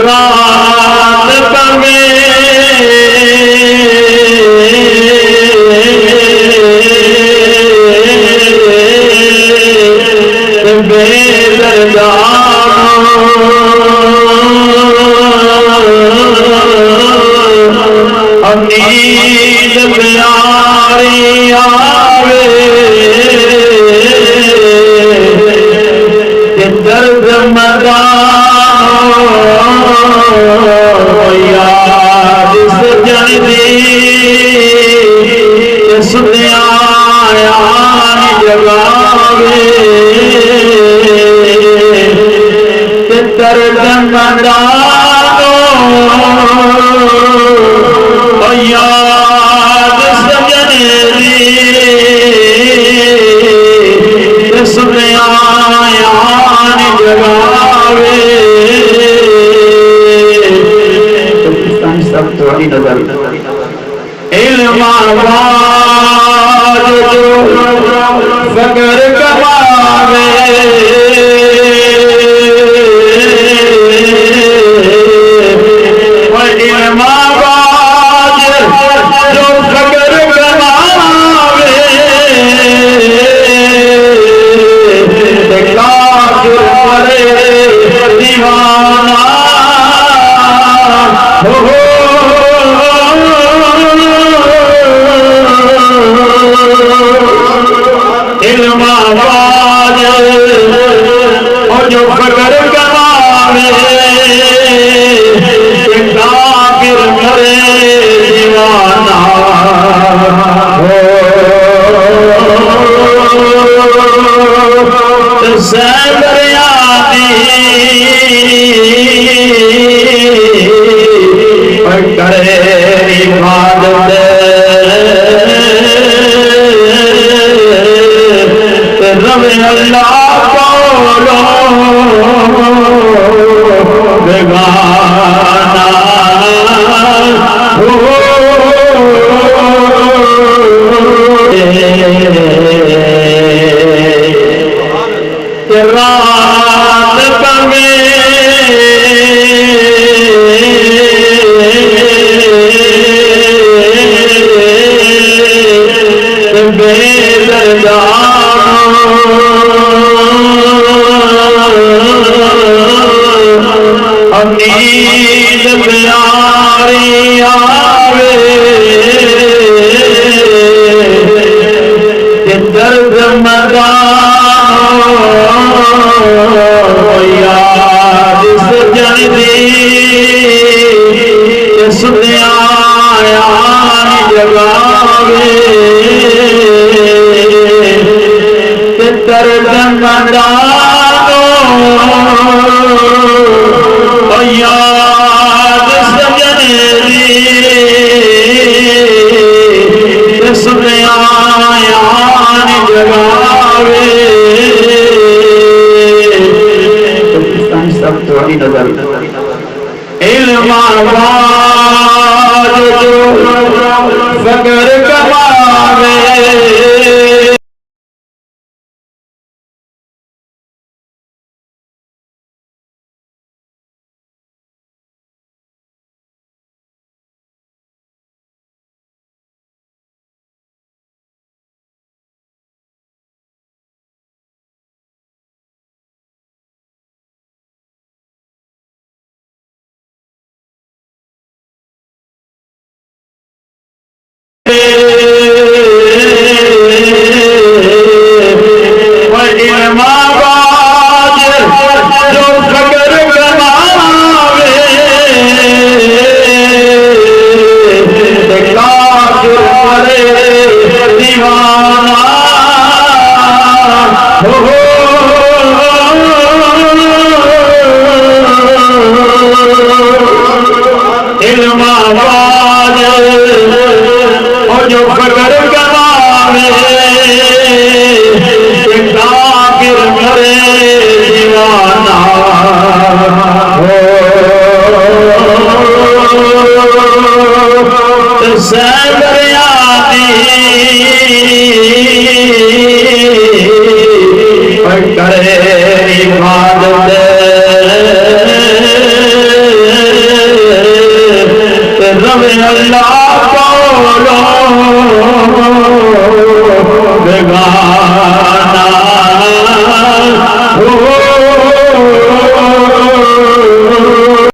रात पवे बेदरदा नींद प्यारी आवे दर्द मदान याद सजन दी सुनिया जगावे दर्द मदान याद सजन दी सुनिया जगावे सब थोड़ी नजर इल्मावाज जो फकर कमावे इल्मावाज जो फकर कमावे दीवाना हो इल्मावाज और जो फकर कमावे काफिर करे दीवाना हो सैबरियाती करे इबादत रब अल्लाह बोलो बेगाना हो रात पवे बेदरदा नींद प्यारी आवे दर्द मदान याद सजन दी सुनिया जगावे दर्द मदान याद सजन दी सुनिया जगावे सब थोड़ी नजर इल्मावाज जो फकर कमावे जो फकर कमावे काफिर करे दीवाना हो इल्मावाज और जो फकर कमावे काफिर करे दीवाना हो सैबरियाती करे इबादत रवे अल्लाह